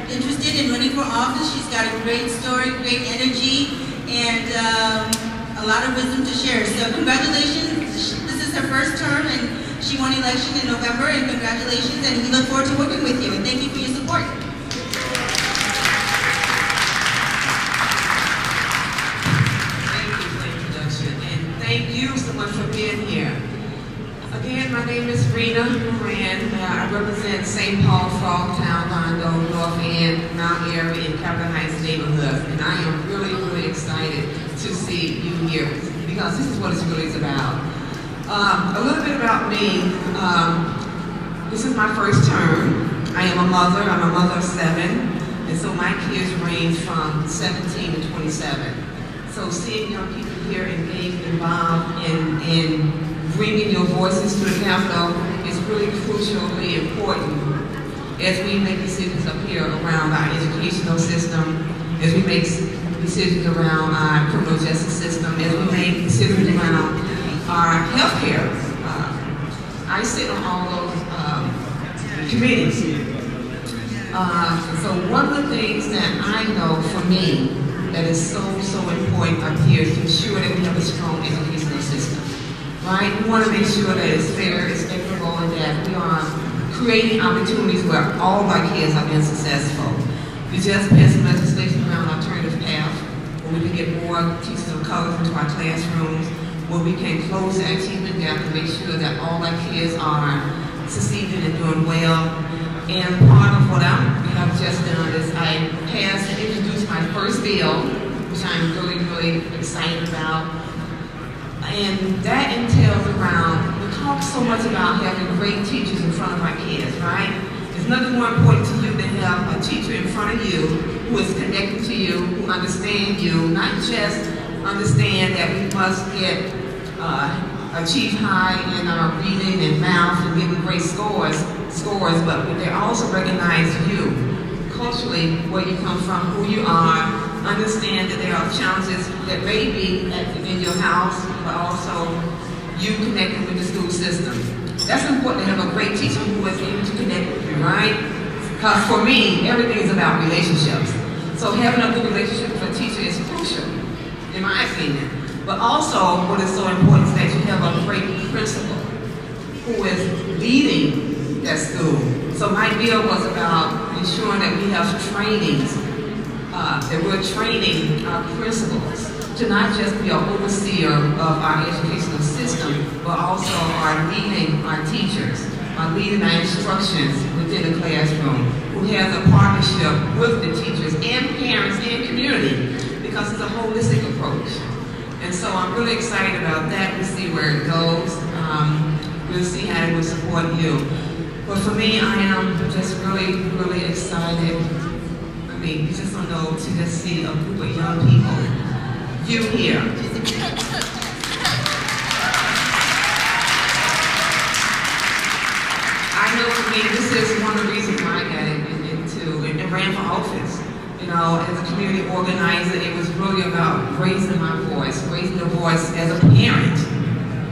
interested in running for office. She's got a great story, great energy, and a lot of wisdom to share. So congratulations. This is her first term, and she won election in November, and congratulations, and we look forward to working with you, and thank you for your support. Thank you for the introduction, and thank you so much for being here. Again, my name is Rena Moran. I represent St. Paul, Frogtown, Londo, North End, Mount Airy, and Capitol Heights neighborhoods. And I am really, really excited to see you here because this is what it's really about. A little bit about me. This is my first term. I am a mother. I'm a mother of 7. And so my kids range from 17 to 27. So seeing young people here engaged, involved in bringing your voices to the Capitol is really crucially important as we make decisions up here around our educational system, as we make decisions around our criminal justice system, as we make decisions around our health care. I sit on all those committees. So one of the things that I know for me that is so important up here is to ensure that we have a strong educational system. Right? We want to make sure that it's fair, it's equitable, and that we are creating opportunities where all of our kids are being successful. We just passed legislation around alternative path, where we can get more teachers of color into our classrooms, where we can close the achievement gap and make sure that all our kids are succeeding and doing well. And part of what I have just done is I passed and introduced my first bill, which I'm really, really excited about. And that entails around, we talk so much about having great teachers in front of our kids, right? There's nothing more important to you than have a teacher in front of you who is connected to you, who understands you, not just understand that we must get achieve high in our reading and math and getting great scores, but they also recognize you culturally, where you come from, who you are, understand that there are challenges that may be in your house, but also you connecting with the school system. That's important to have a great teacher who is able to connect with you, right? Because for me, everything is about relationships. So having a good relationship with a teacher is crucial, in my opinion. But also, what is so important is that you have a great principal who is leading that school. So my bill was about ensuring that we have trainings, that we're training our principals to not just be an overseer of our educational system, but also are leading our teachers, are leading our instructions within the classroom, who has a partnership with the teachers and parents and community, because it's a holistic approach. And so I'm really excited about that. We'll see where it goes. We'll see how it will support you. But for me, I am just really, really excited. I mean, you just don't know to just see a group of young people. You here. I know for me, this is one of the reasons why I got into and ran for office. You know, as a community organizer, it was really about raising my voice, raising the voice as a parent.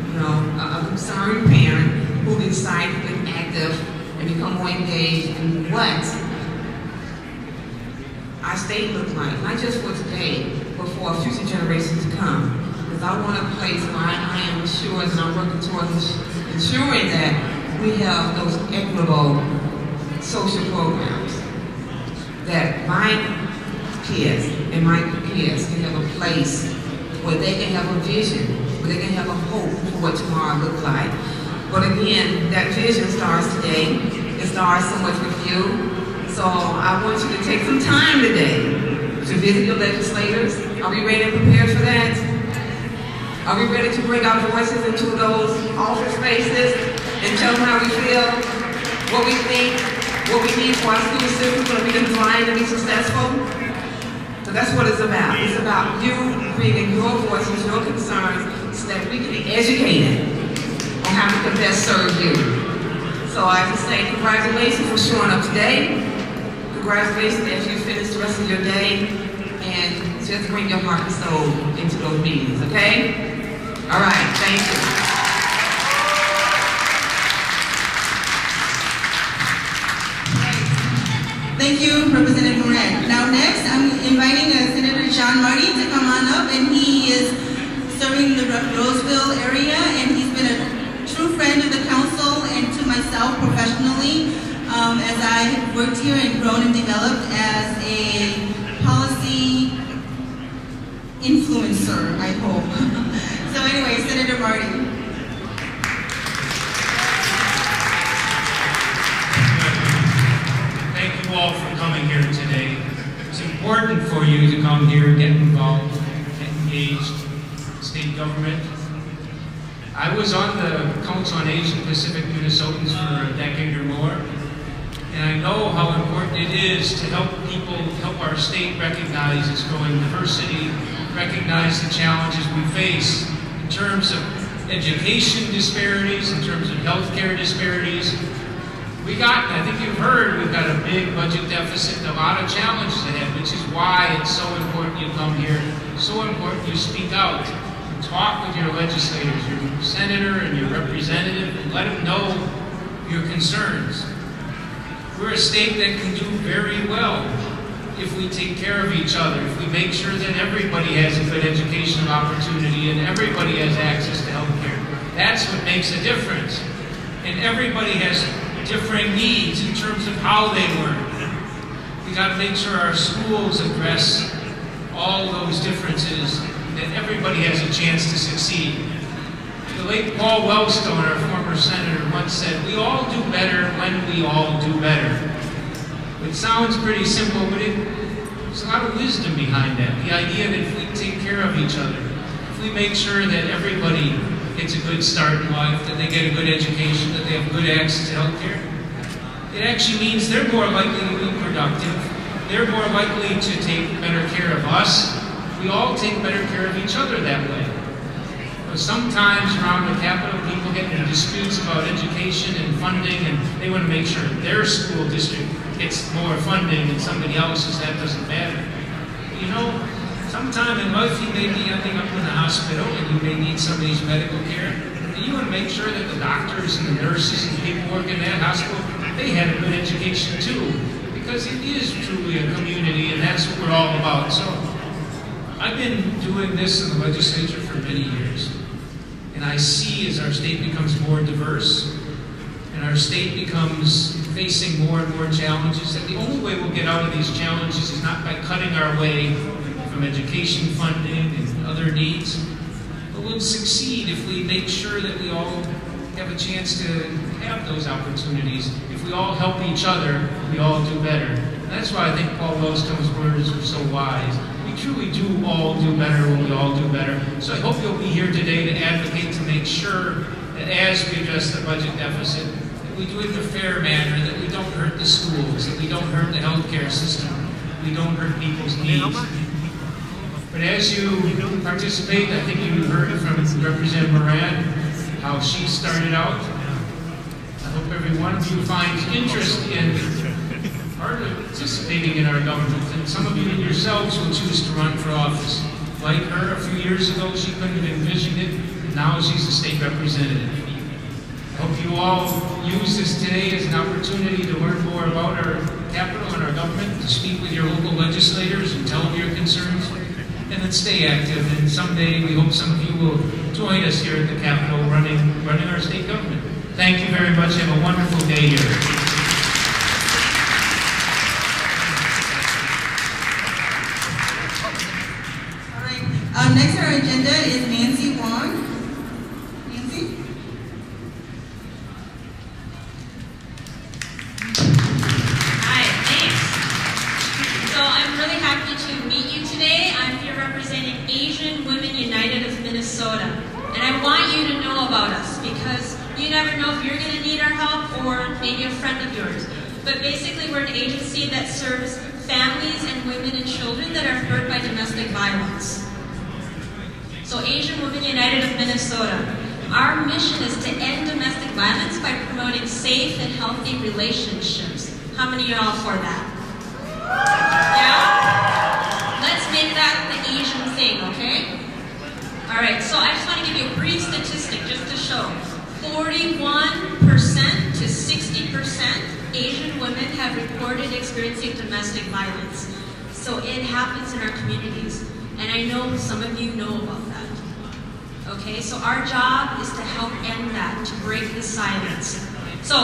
You know, a concerned parent who decided to get active and become more engaged in what our state looks like, not just for today, but for future generations to come. Because I want a place where I am assured and I'm working towards ensuring that we have those equitable social programs, that my kids and my kids can have a place where they can have a vision, where they can have a hope for what tomorrow looks like. But again, that vision starts today. It starts so much with you. So I want you to take some time today to visit your legislators. Are we ready and prepared for that? Are we ready to bring our voices into those office spaces and tell them how we feel, what we think, what we need for our school system so that we can thrive and be successful? So that's what it's about. It's about you bringing your voices, your concerns, so that we can be educated on how we can best serve you. So I have to say congratulations for showing up today. Congratulations as you finish the rest of your day. And just bring your heart and soul into those meetings, okay? All right, thank you. Thank you, Representative Roseville area, and he's been a true friend of the council and to myself professionally as I have worked here and grown and developed as a policy influencer, I hope. So anyway, Senator Marty. Thank you all for coming here today. It's important for you to come here, get involved, get engaged in state government. I was on the Council on Asian Pacific Minnesotans for a decade or more, and I know how important it is to help people, help our state recognize its growing diversity, recognize the challenges we face in terms of education disparities, in terms of healthcare disparities. I think you've heard, we've got a big budget deficit and a lot of challenges ahead, which is why it's so important you come here, so important you speak out, and talk with your legislators, your senator and your representative, and let them know your concerns. We're a state that can do very well if we take care of each other, if we make sure that everybody has a good educational opportunity and everybody has access to health care. That's what makes a difference. And everybody has differing needs in terms of how they work. We got to make sure our schools address all those differences, that everybody has a chance to succeed. The late Paul Wellstone, our former senator, once said, "We all do better when we all do better." It sounds pretty simple, but there's a lot of wisdom behind that. The idea that if we take care of each other, if we make sure that everybody gets a good start in life, that they get a good education, that they have good access to health care, it actually means they're more likely to be productive. They're more likely to take better care of us. We all take better care of each other that way. But sometimes around the Capitol, people get into disputes about education and funding, and they want to make sure their school district gets more funding than somebody else's. That doesn't matter. You know, sometime in life you may be ending up in the hospital and you may need somebody's medical care. And you want to make sure that the doctors and the nurses and people working in that hospital, they had a good education too. Because it is truly a community, and that's what we're all about. So I've been doing this in the legislature for many years. And I see as our state becomes more diverse and our state becomes facing more and more challenges, that the only way we'll get out of these challenges is not by cutting our way from education funding and other needs, but we'll succeed if we make sure that we all have a chance to have those opportunities. If we all help each other, we all do better. And that's why I think Paul Wellstone's words are so wise. We truly do all do better when we all do better. So I hope you'll be here today to advocate to make sure that as we address the budget deficit, that we do it in a fair manner, that we don't hurt the schools, that we don't hurt the healthcare system, we don't hurt people's needs. But as you participate, I think you heard from Representative Moran, how she started out. I hope every one of you finds interest in participating in our government, and some of you yourselves will choose to run for office. Like her a few years ago, she couldn't have envisioned it, and now she's a state representative. I hope you all use this today as an opportunity to learn more about our Capitol and our government, to speak with your local legislators and tell them your concerns, and then stay active. And someday we hope some of you will join us here at the Capitol running our state government. Thank you very much. Have a wonderful day here. Next on our agenda is Nancy Wong. Nancy? Hi, thanks. So I'm really happy to meet you today. I'm here representing Asian Women United of Minnesota. And I want you to know about us because you never know if you're going to need our help or maybe a friend of yours. But basically we're an agency that serves families and women and children that are hurt by domestic violence. So Asian Women United of Minnesota, our mission is to end domestic violence by promoting safe and healthy relationships. How many are all for that? Yeah? Let's make that the Asian thing, okay? All right, so I just want to give you a brief statistic just to show. 41% to 60% Asian women have reported experiencing domestic violence. So it happens in our communities. And I know some of you know about that. Okay, so our job is to help end that, to break the silence. So,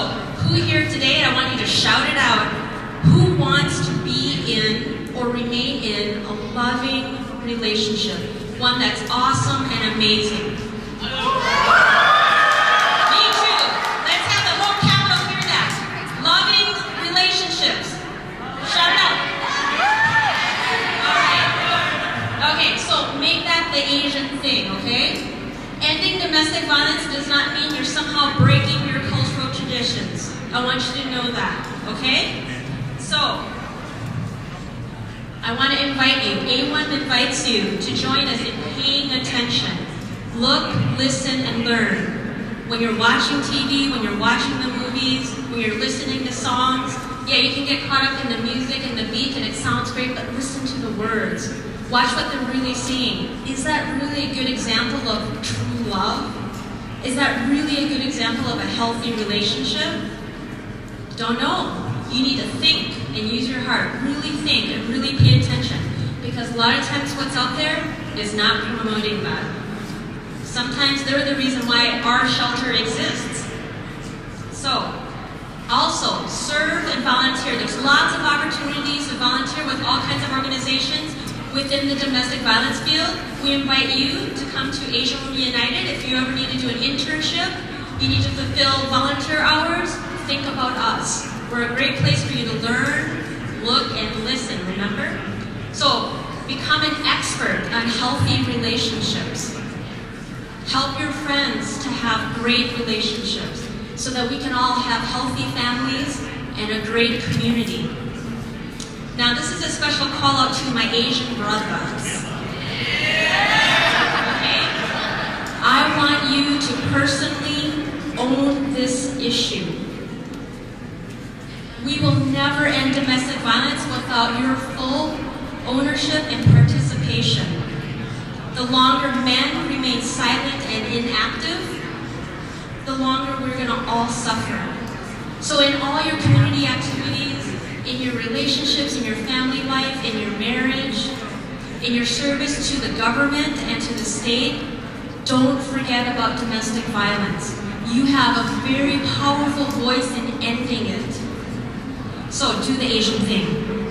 who here today, I want you to shout it out, who wants to be in or remain in a loving relationship? One that's awesome and amazing. Me too. Let's have the whole capital hear that. Loving relationships. Shout it out. All right. Okay, so make that the Asian thing, okay? Ending domestic violence does not mean you're somehow breaking your cultural traditions. I want you to know that, okay? So, I want to invite you, A1 invites you to join us in paying attention. Look, listen, and learn. When you're watching TV, when you're watching the movies, when you're listening to songs, yeah, you can get caught up in the music and the beat and it sounds great, but listen to the words. Watch what they're really saying. Is that really a good example of true love? Is that really a good example of a healthy relationship? Don't know. You need to think and use your heart. Really think and really pay attention. Because a lot of times what's out there is not promoting that. Sometimes they're the reason why our shelter exists. So, also, serve and volunteer. There's lots of opportunities to volunteer with all kinds of organizations within the domestic violence field. We invite you to come to Asian Women United. If you ever need to do an internship, you need to fulfill volunteer hours, think about us. We're a great place for you to learn, look, and listen, remember? So, become an expert on healthy relationships. Help your friends to have great relationships so that we can all have healthy families and a great community. Now, this is a special call out to my Asian brothers. Okay? I want you to personally own this issue. We will never end domestic violence without your full ownership and participation. The longer men remain silent and inactive, the longer we're going to all suffer. So in all your community activities, in your relationships, in your family life, in your marriage, in your service to the government and to the state, don't forget about domestic violence. You have a very powerful voice in ending it. So do the Asian thing.